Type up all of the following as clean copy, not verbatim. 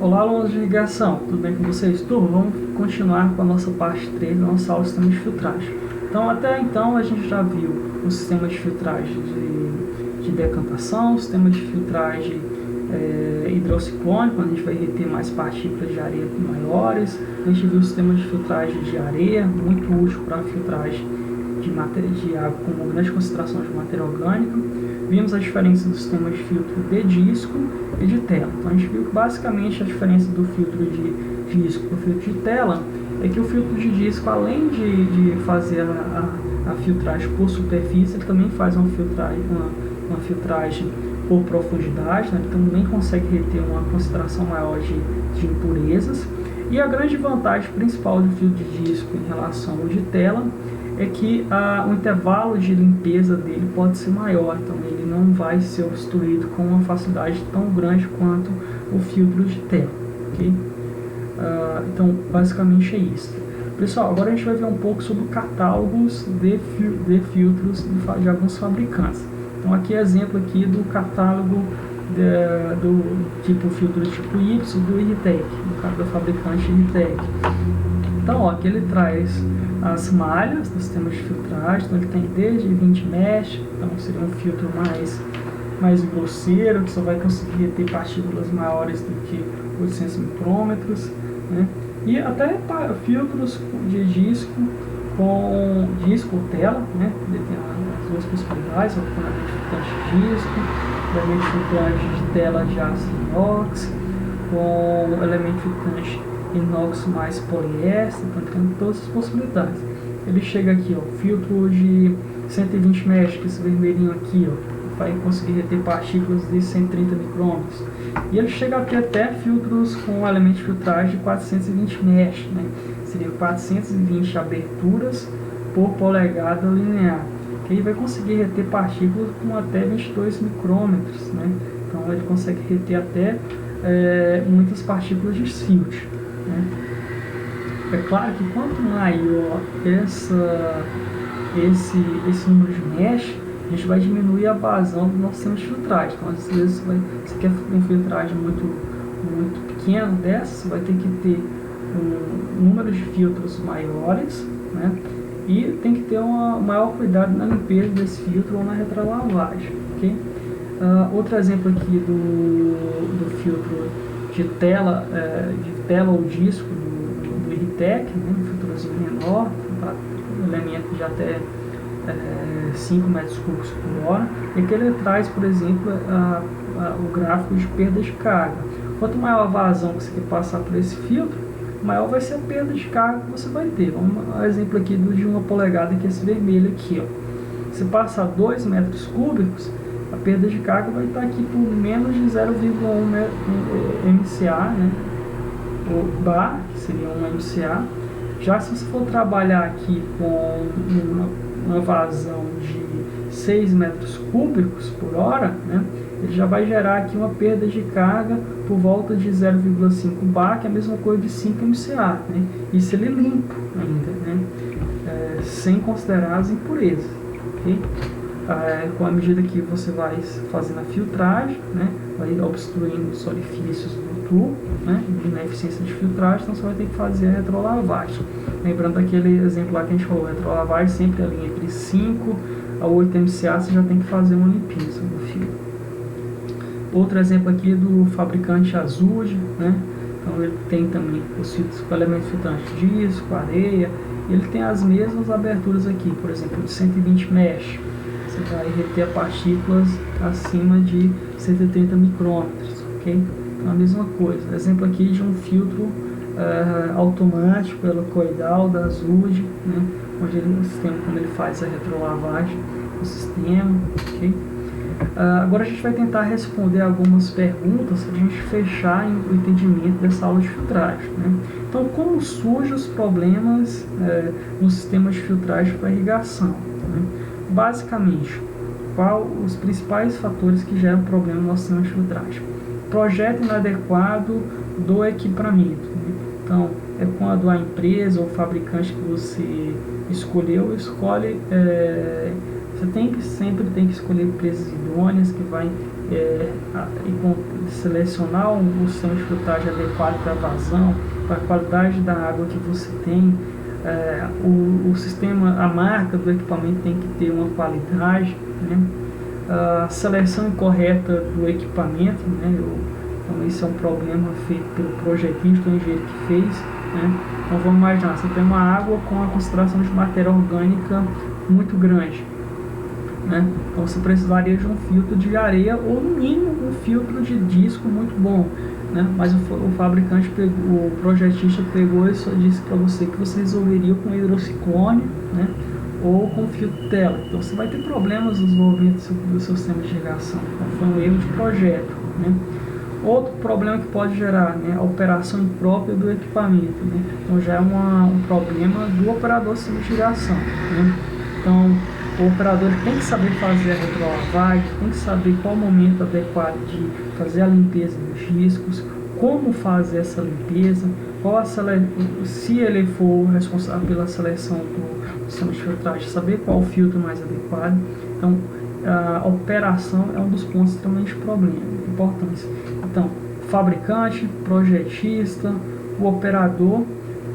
Olá, alunos de irrigação, tudo bem com vocês? Tudo? Vamos continuar com a nossa parte 3 da nossa aula de sistema de filtragem. Então, até então, a gente já viu o sistema de filtragem de decantação, o sistema de filtragem hidrociclônico, onde a gente vai reter mais partículas de areia maiores. A gente viu o sistema de filtragem de areia, muito útil para a filtragem de água com uma grande concentração de matéria orgânica. Vimos a diferença do sistema de filtro de disco e de tela. Então a gente viu que basicamente a diferença do filtro de disco para o filtro de tela é que o filtro de disco, além de fazer a filtragem por superfície, ele também faz uma filtragem por profundidade, né? Ele também consegue reter uma concentração maior de impurezas. E a grande vantagem principal do filtro de disco em relação ao de tela é que o intervalo de limpeza dele pode ser maior, então ele não vai ser obstruído com uma facilidade tão grande quanto o filtro de tela, ok? Então, basicamente é isso. Pessoal, agora a gente vai ver um pouco sobre catálogos de filtros de alguns fabricantes. Então, aqui é exemplo aqui do catálogo do tipo filtro tipo Y do Irritec, no caso da fabricante Irritec. Então, ó, aqui ele traz as malhas do sistema de filtragem, então ele tem desde 20 mesh, então seria um filtro mais grosseiro, que só vai conseguir ter partículas maiores do que 800 micrômetros, né? E até filtros de disco com disco ou tela, né? Ele tem as duas possibilidades, o elemento filtrante de disco, elemento filtrante de tela de aço inox, com elemento filtrante inox mais poliéster, então tem todas as possibilidades. Ele chega aqui, ó, filtro de 120 mesh, que esse vermelhinho aqui, ó, vai conseguir reter partículas de 130 micrômetros. E ele chega a ter até filtros com elemento de filtragem de 420 mesh, né? Seria 420 aberturas por polegada linear, que ele vai conseguir reter partículas com até 22 micrômetros, né? Então ele consegue reter até muitas partículas de silt, né? É claro que quanto maior esse número de mesh, a gente vai diminuir a vazão do nosso sistema de filtragem. Então, às vezes, você quer uma filtragem muito pequena dessa, você vai ter que ter um número de filtros maiores, né? E tem que ter um maior cuidado na limpeza desse filtro ou na retrolavagem, ok? Outro exemplo aqui do filtro de tela ou disco do Irritec, né? Um filtrozinho menor, um elemento de até 5 metros cúbicos por hora, e que ele traz, por exemplo, o gráfico de perda de carga. Quanto maior a vazão que você quer passar por esse filtro, maior vai ser a perda de carga que você vai ter. Um exemplo aqui de 1 polegada, que é esse vermelho aqui, ó. Se passar 2 metros cúbicos, a perda de carga vai estar aqui por menos de 0,1 MCA, né? Ou bar, que seria 1 MCA. Já se você for trabalhar aqui com uma vazão de 6 metros cúbicos por hora, né, ele já vai gerar aqui uma perda de carga por volta de 0,5 bar, que é a mesma coisa de 5 MCA, né? Isso ele limpo ainda, né? Sem considerar as impurezas, ok? Com a medida que você vai fazendo a filtragem, né, vai obstruindo os orifícios do tubo, né, na eficiência de filtragem, então você vai ter que fazer a retrolavagem. Lembrando aquele exemplo lá que a gente falou, a retrolavagem sempre ali entre 5 a 8 MCA, você já tem que fazer uma limpeza do filtro. Outro exemplo aqui do fabricante Azude, né, então ele tem também os filtros com elemento filtrante de disco, areia, ele tem as mesmas aberturas aqui, por exemplo, de 120 mesh. Você vai reter partículas acima de 130 micrômetros, ok? Então, a mesma coisa. Exemplo aqui de um filtro automático helicoidal da Azude, né? Onde o sistema, quando ele faz a retrolavagem do sistema, ok? Agora a gente vai tentar responder algumas perguntas para a gente fechar o entendimento dessa aula de filtragem, né? Então, como surgem os problemas no sistema de filtragem para irrigação, né? Basicamente, quais os principais fatores que geram problema no nosso sistema de filtragem? Projeto inadequado do equipamento, né? Então, é quando a empresa ou fabricante que você escolheu, você sempre tem que escolher empresas idôneas que vai selecionar um sistema de filtragem adequado para a vazão, para a qualidade da água que você tem. O sistema, a marca do equipamento tem que ter uma qualidade, né? A seleção incorreta do equipamento, né? Então isso é um problema feito pelo projetista, o engenheiro que fez, né? Então vamos imaginar, você tem uma água com a concentração de matéria orgânica muito grande, né? Então você precisaria de um filtro de areia ou no mínimo um filtro de disco muito bom, né? Mas o fabricante o projetista pegou e só disse para você que você resolveria com hidrociclone, né? Ou com filtro tela. Então você vai ter problemas no desenvolvimento do seu sistema de irrigação. Então foi um erro de projeto, né? Outro problema que pode gerar, né, a operação imprópria do equipamento, né? Então já é um problema do operador do sistema de irrigação, né? Então o operador tem que saber fazer a retrolavagem, tem que saber qual o momento adequado de fazer a limpeza dos discos, como fazer essa limpeza, se ele for responsável pela seleção do sistema de filtragem, saber qual o filtro mais adequado. Então a operação é um dos pontos extremamente importantes. Então, fabricante, projetista, o operador,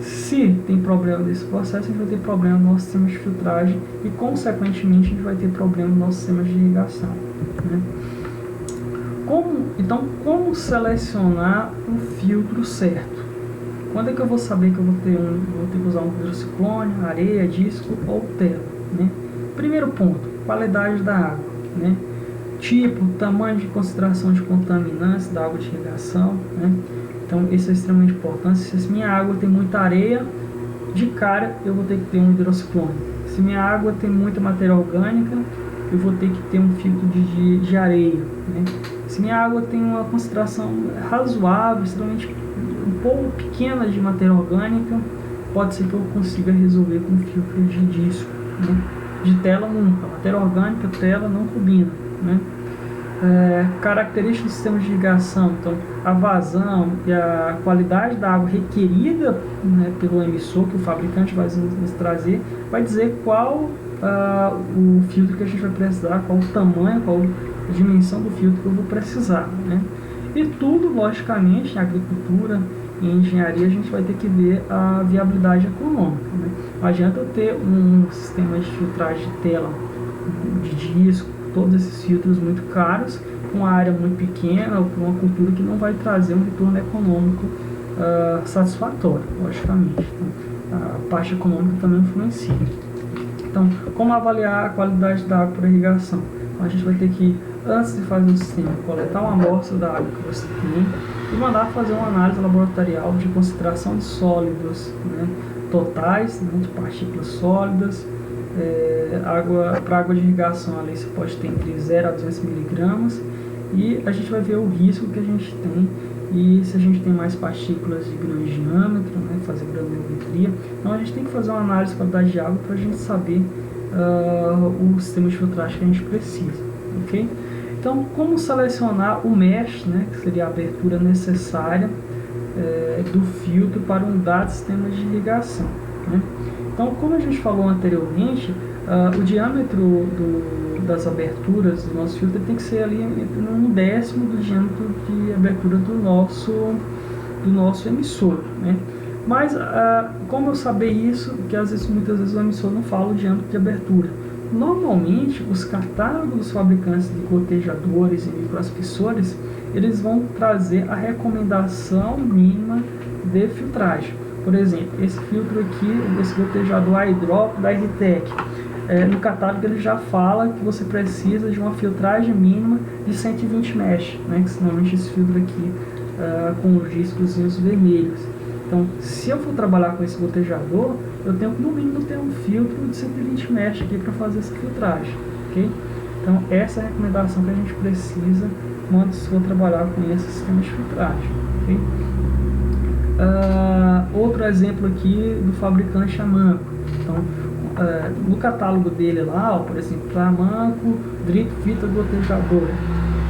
se tem problema nesse processo, a gente vai ter problema no nosso sistema de filtragem e, consequentemente, a gente vai ter problema no nosso sistema de irrigação, né? Como selecionar o filtro certo? Quando é que eu vou saber que eu vou ter que usar um hidrociclone, areia, disco ou tela, né? Primeiro ponto, qualidade da água, né? Tipo, tamanho de concentração de contaminantes da água de irrigação, né? Então, isso é extremamente importante. Se minha água tem muita areia, de cara eu vou ter que ter um hidrociclone. Se minha água tem muita matéria orgânica, eu vou ter que ter um filtro de areia, né? Se minha água tem uma concentração razoável, extremamente um pouco pequena de matéria orgânica, pode ser que eu consiga resolver com filtro de disco, né? De tela nunca. Matéria orgânica, tela não combina, né? Características do sistema de irrigação, então a vazão e a qualidade da água requerida, né, pelo emissor, que o fabricante vai nos trazer, vai dizer qual o filtro que a gente vai precisar, qual o tamanho, qual a dimensão do filtro que eu vou precisar, né? E tudo, logicamente, em agricultura e engenharia, a gente vai ter que ver a viabilidade econômica, né? Não adianta eu ter um sistema de filtragem de tela, de disco, todos esses filtros muito caros, com uma área muito pequena ou com uma cultura que não vai trazer um retorno econômico satisfatório, logicamente. Então, a parte econômica também influencia. Então, como avaliar a qualidade da água para irrigação? Então, a gente vai ter que, antes de fazer o sistema, coletar uma amostra da água que você tem e mandar fazer uma análise laboratorial de concentração de sólidos, né, totais, né, de partículas sólidas. Para água de irrigação ali você pode ter entre 0 a 200 miligramas e a gente vai ver o risco que a gente tem e se a gente tem mais partículas de grande diâmetro, né, fazer granulometria. Então a gente tem que fazer uma análise de qualidade de água para a gente saber o sistema de filtragem que a gente precisa, ok? Então, como selecionar o mesh, né, que seria a abertura necessária do filtro para um dado sistema de irrigação, né? Então, como a gente falou anteriormente, o diâmetro das aberturas do nosso filtro tem que ser ali entre 1/10 do diâmetro de abertura do nosso emissor, né? Mas, como eu saber isso, que muitas vezes o emissor não fala o diâmetro de abertura. Normalmente, os catálogos dos fabricantes de gotejadores e microaspersores, eles vão trazer a recomendação mínima de filtragem. Por exemplo, esse filtro aqui, esse gotejador iDrop da Iritec, no catálogo ele já fala que você precisa de uma filtragem mínima de 120 mesh, né, que normalmente esse filtro aqui com os discos vermelhos. Então, se eu for trabalhar com esse gotejador, eu tenho que no mínimo ter um filtro de 120 mesh aqui para fazer essa filtragem, ok? Então, essa é a recomendação que a gente precisa quando se for trabalhar com esse sistema de filtragem, ok? Outro exemplo aqui do fabricante Amanco. Então, no catálogo dele lá, ó, por exemplo, para Amanco Drip Fita Gotejador,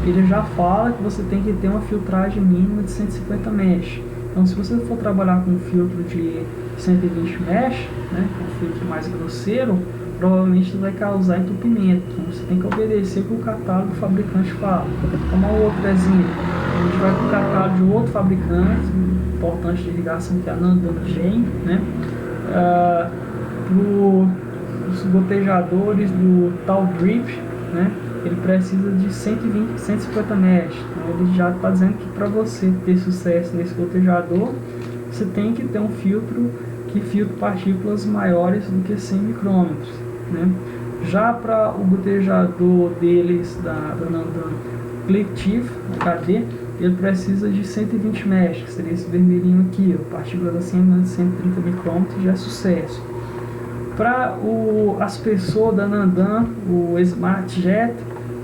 ele já fala que você tem que ter uma filtragem mínima de 150 mesh. Então, se você for trabalhar com um filtro de 120 mesh, né, um filtro mais grosseiro, provavelmente vai causar entupimento. Então você tem que obedecer o que o catálogo do fabricante fala. Como um outro exemplo, a gente vai para o catálogo de outro fabricante, importante de irrigação, que é a Nandan Gen, né? Para os gotejadores do Tal Drip, né? Ele precisa de 120, 150 mesh. Então ele já está dizendo que para você ter sucesso nesse gotejador, você tem que ter um filtro que filtra partículas maiores do que 100 micrômetros, né? Já para o gotejador deles, da Nandan Collective HD, ele precisa de 120 mesh, que seria esse vermelhinho aqui, ó, partículas acima de 130 micrômetros já é sucesso. Para o aspersor da Nandan, o Smart Jet,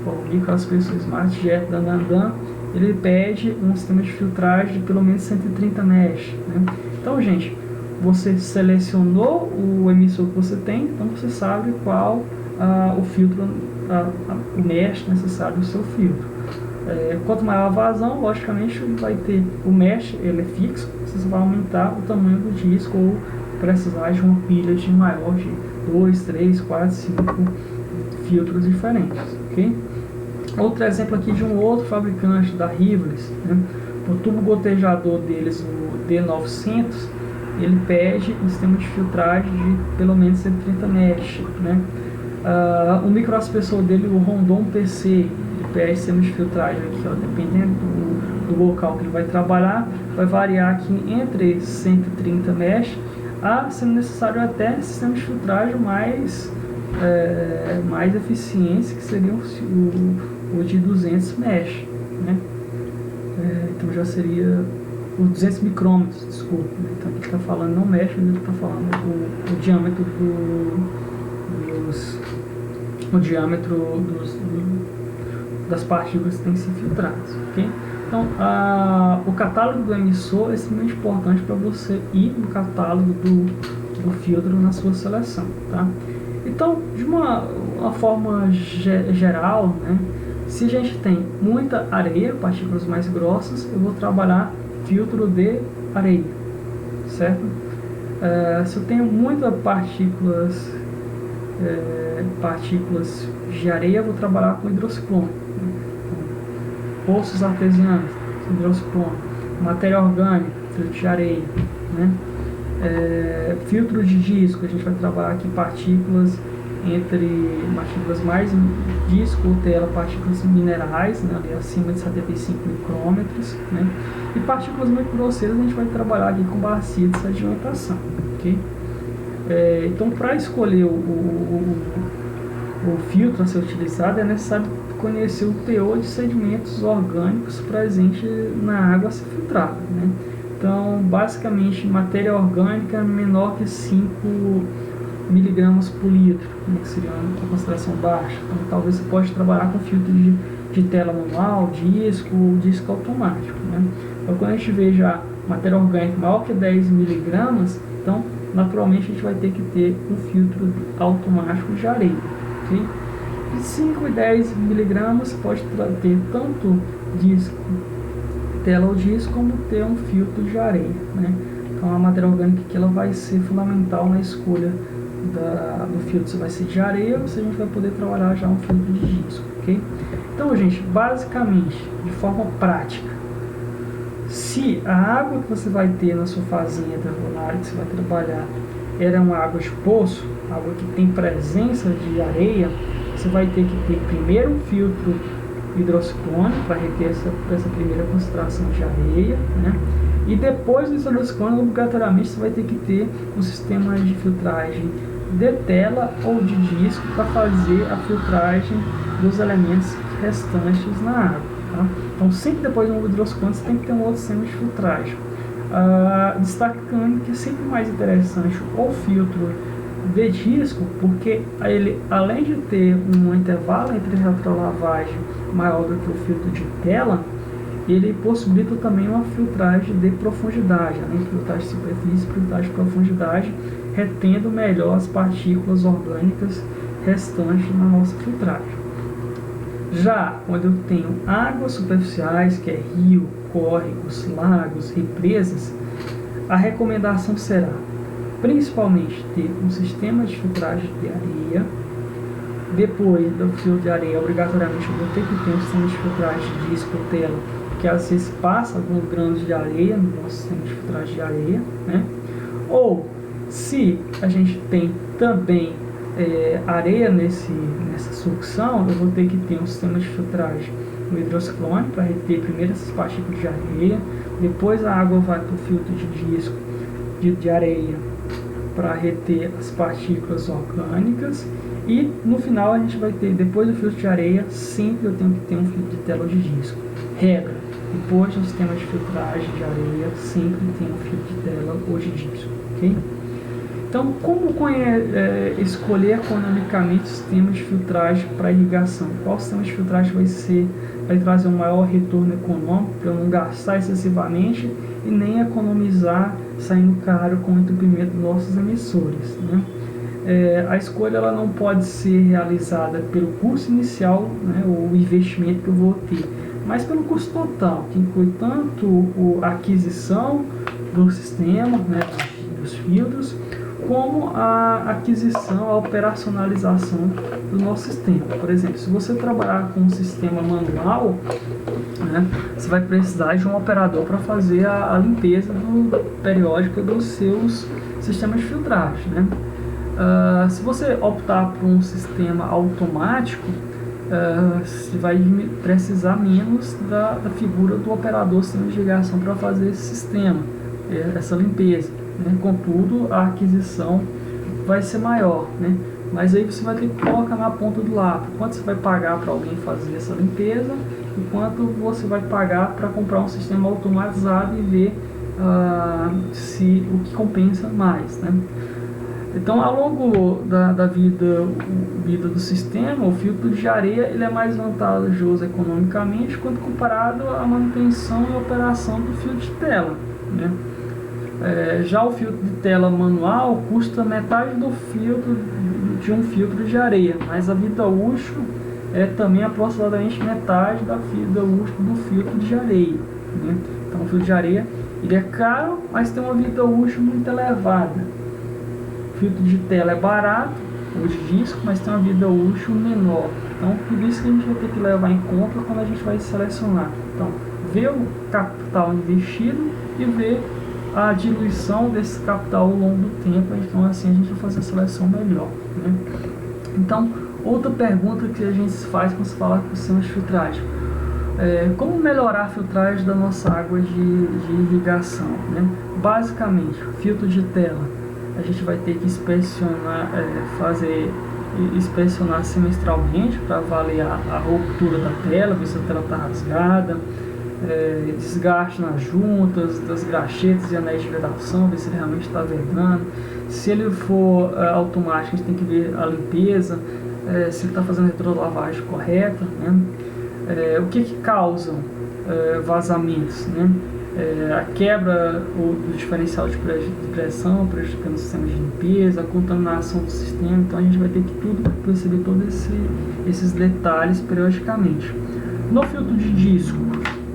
o microaspersor Smart Jet da Nandan, ele pede um sistema de filtragem de pelo menos 130 mesh, né? Então, gente, você selecionou o emissor que você tem, então você sabe qual o filtro, o mesh necessário do seu filtro. Quanto maior a vazão, logicamente vai ter o mesh, ele é fixo, você vai aumentar o tamanho do disco ou precisar de uma pilha de maior de 2, 3, 4, 5 filtros diferentes, ok? Outro exemplo aqui de um outro fabricante da Rivers, né? O tubo gotejador deles, o D900, ele pede um sistema de filtragem de pelo menos 130 mesh, né? O microaspersor dele, o Rondon PC, ele pede sistema de filtragem aqui, ó, dependendo do local que ele vai trabalhar, vai variar aqui entre 130 mesh a, sendo necessário, até sistema de filtragem mais eficiente, que seria o de 200 mesh, né? Então já seria os 200 micrômetros, desculpa, né? Então aqui está falando não mesh, mas ele está falando o diâmetro das partículas que têm que ser filtradas, ok? Então o catálogo do emissor é extremamente importante para você ir no catálogo do filtro na sua seleção, tá? Então, de uma forma geral, né, se a gente tem muita areia, partículas mais grossas, eu vou trabalhar filtro de areia, certo? Se eu tenho muitas partículas de areia, eu vou trabalhar com hidrociclone, né? Poços artesianos, hidrociclone, matéria orgânica, filtro de areia, né? Filtro de disco, a gente vai trabalhar aqui partículas mais disco ou tela, partículas minerais, né, ali acima de 75 micrômetros, né? E partículas muito grosseiras a gente vai trabalhar aqui com bacia de sedimentação, ok? Então, para escolher o filtro a ser utilizado, é necessário conhecer o teor de sedimentos orgânicos presente na água a ser filtrada, né? Então, basicamente, matéria orgânica menor que 5 miligramas por litro, né, que seria uma concentração baixa. Então, talvez você pode trabalhar com filtro de tela manual, disco ou disco automático, né? Então, quando a gente vê já matéria orgânica maior que 10 miligramas, então, naturalmente, a gente vai ter que ter um filtro automático de areia, ok? De 5 e 10 miligramas, você pode ter tanto disco, tela ou disco, como ter um filtro de areia, né? Então a matéria orgânica aqui ela vai ser fundamental na escolha do filtro, se vai ser de areia ou se a gente vai poder trabalhar já um filtro de disco, ok? Então, gente, basicamente, de forma prática, se a água que você vai ter na sua fazenda, na área que você vai trabalhar, era uma água de poço, água que tem presença de areia, você vai ter que ter primeiro um filtro hidrociclone para reter essa primeira concentração de areia, né? E depois do hidrociclone, obrigatoriamente você vai ter que ter um sistema de filtragem de tela ou de disco para fazer a filtragem dos elementos restantes na água, tá? Então, sempre depois do hidrociclone, você tem que ter um outro sistema de filtragem. Destacando que é sempre mais interessante o filtro de disco, porque ele, além de ter um intervalo entre retrolavagem maior do que o filtro de tela, ele possibilita também uma filtragem de profundidade, além de filtragem de superfície, filtragem de profundidade, retendo melhor as partículas orgânicas restantes na nossa filtragem. Já quando eu tenho águas superficiais, que é rio, córregos, lagos, represas, a recomendação será principalmente ter um sistema de filtragem de areia. Depois do filtro de areia, obrigatoriamente eu vou ter que ter um sistema de filtragem de disco ou tela, porque às vezes passa alguns grãos de areia no nosso sistema de filtragem de areia, né? Ou se a gente tem também areia nessa sucção, eu vou ter que ter um sistema de filtragem no hidrociclone para reter primeiro essas partículas de areia, depois a água vai para o filtro de disco de areia para reter as partículas orgânicas, e no final a gente vai ter, depois do filtro de areia, sempre eu tenho que ter um filtro de tela ou de disco. Regra, depois do sistema de filtragem de areia, sempre tem um filtro de tela ou de disco, ok? Então, como escolher economicamente o sistema de filtragem para irrigação? Qual sistema de filtragem vai trazer um maior retorno econômico para eu não gastar excessivamente e nem economizar saindo caro com o entupimento dos nossos emissores, né? A escolha ela não pode ser realizada pelo custo inicial, né, o investimento que eu vou ter, mas pelo custo total, que inclui tanto a aquisição do sistema, né, dos filtros, como a aquisição, a operacionalização do nosso sistema. Por exemplo, se você trabalhar com um sistema manual, né, você vai precisar de um operador para fazer a limpeza periódica dos seus sistemas de filtragem, né? Se você optar por um sistema automático, você vai precisar menos da figura do operador sistema de irrigação para fazer esse sistema, essa limpeza, né? Contudo, a aquisição vai ser maior, né? Mas aí você vai ter que colocar na ponta do lápis quanto você vai pagar para alguém fazer essa limpeza e quanto você vai pagar para comprar um sistema automatizado e ver o que compensa mais, né? Então, ao longo da vida do sistema, o filtro de areia ele é mais vantajoso economicamente quando comparado à manutenção e operação do filtro de tela, né? Já o filtro de tela manual custa metade do filtro de um filtro de areia, mas a vida útil é também aproximadamente metade da vida útil do filtro de areia, né? Então, o filtro de areia ele é caro, mas tem uma vida útil muito elevada. O filtro de tela é barato, ou de disco, mas tem uma vida útil menor. Então, por isso que a gente vai ter que levar em conta quando a gente vai selecionar. Então, ver o capital investido e ver a diluição desse capital ao longo do tempo. Então, assim a gente vai fazer a seleção melhor, né? Então, outra pergunta que a gente faz quando se fala com o sistema de filtragem: como melhorar a filtragem da nossa água de irrigação, né? Basicamente, filtro de tela, a gente vai ter que inspecionar semestralmente para avaliar a ruptura da tela, ver se a tela está rasgada, desgaste nas juntas, das graxetas e anéis de vedação, ver se ele realmente está vedando. Se ele for automático, a gente tem que ver a limpeza, se ele está fazendo a retrolavagem correta, né? O que causam vazamentos, né? A quebra do diferencial de pressão, prejudicando o sistema de limpeza, a contaminação do sistema. Então a gente vai ter que perceber todos esses detalhes periodicamente. No filtro de disco,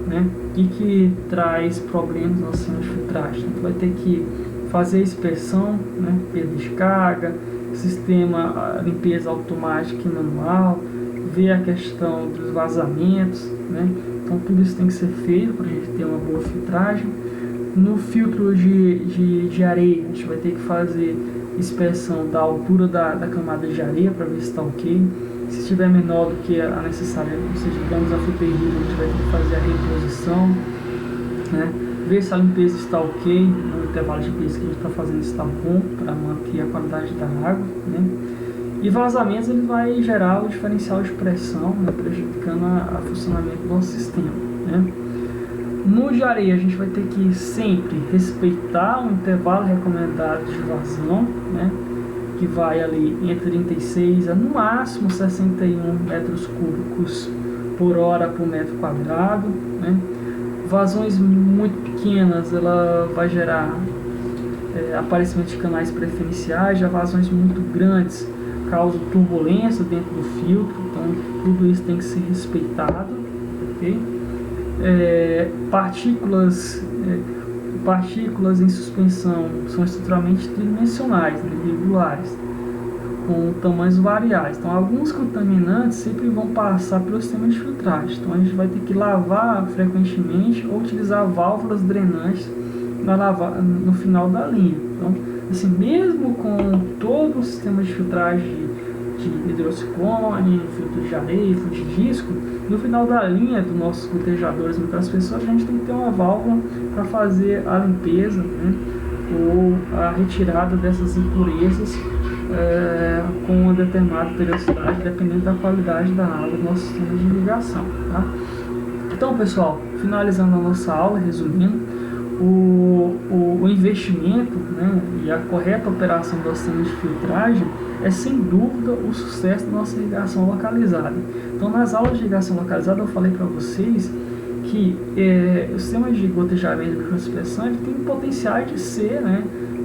né, que traz problemas no sistema de filtragem? Então vai ter que fazer a inspeção, né, perda de carga, sistema limpeza automática e manual, ver a questão dos vazamentos, né? Então tudo isso tem que ser feito para a gente ter uma boa filtragem. No filtro de areia, a gente vai ter que fazer inspeção da altura da camada de areia para ver se está ok. Se estiver menor do que a necessária, ou seja, digamos a FPI, a gente vai ter que fazer a reposição, né? Ver se a limpeza está ok, no intervalo de limpeza que a gente está fazendo está bom para manter a qualidade da água, né? E vazamentos ele vai gerar o diferencial de pressão, né, prejudicando o funcionamento do nosso sistema, né? No de areia a gente vai ter que sempre respeitar o intervalo recomendado de vazão, né, que vai ali entre 36 a no máximo 61 metros cúbicos por hora por metro quadrado, né? Vazões muito pequenas ela vai gerar aparecimento de canais preferenciais, já vazões muito grandes causam turbulência dentro do filtro, então tudo isso tem que ser respeitado, ok? Partículas partículas em suspensão são estruturalmente tridimensionais, irregulares, com tamanhos variáveis. Então, alguns contaminantes sempre vão passar pelo sistema de filtragem. Então, a gente vai ter que lavar frequentemente ou utilizar válvulas drenantes no final da linha. Então, assim, mesmo com todo o sistema de filtragem de hidrociclone, filtro de areia, filtro de disco, no final da linha dos nossos gotejadores microaspersores, a gente tem que ter uma válvula para fazer a limpeza, né, ou a retirada dessas impurezas com uma determinada periodicidade, dependendo da qualidade da água do nosso sistema de irrigação. Tá? Então, pessoal, finalizando a nossa aula, resumindo, o investimento, né, e a correta operação do sistema de filtragem é sem dúvida o sucesso da nossa irrigação localizada. Então, nas aulas de irrigação localizada eu falei para vocês que o sistema de gotejamento de microaspersão ele tem o potencial de ser, né,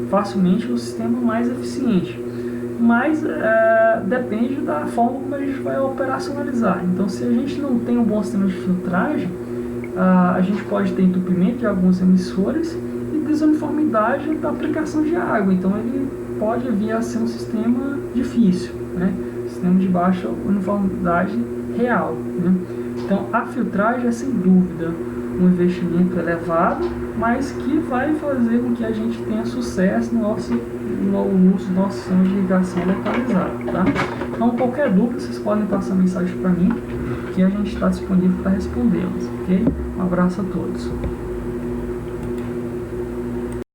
facilmente o sistema mais eficiente, mas depende da forma como a gente vai operacionalizar. Então, se a gente não tem um bom sistema de filtragem, a gente pode ter entupimento de alguns emissores e desuniformidade da aplicação de água. Então, ele pode vir a ser um sistema difícil, né? Sistema de baixa uniformidade real, né? Então, a filtragem é sem dúvida um investimento elevado, mas que vai fazer com que a gente tenha sucesso no uso do nosso sistema de irrigação localizado, tá? Então, qualquer dúvida, vocês podem passar mensagem para mim, que a gente está disponível para respondê-las, ok? Um abraço a todos.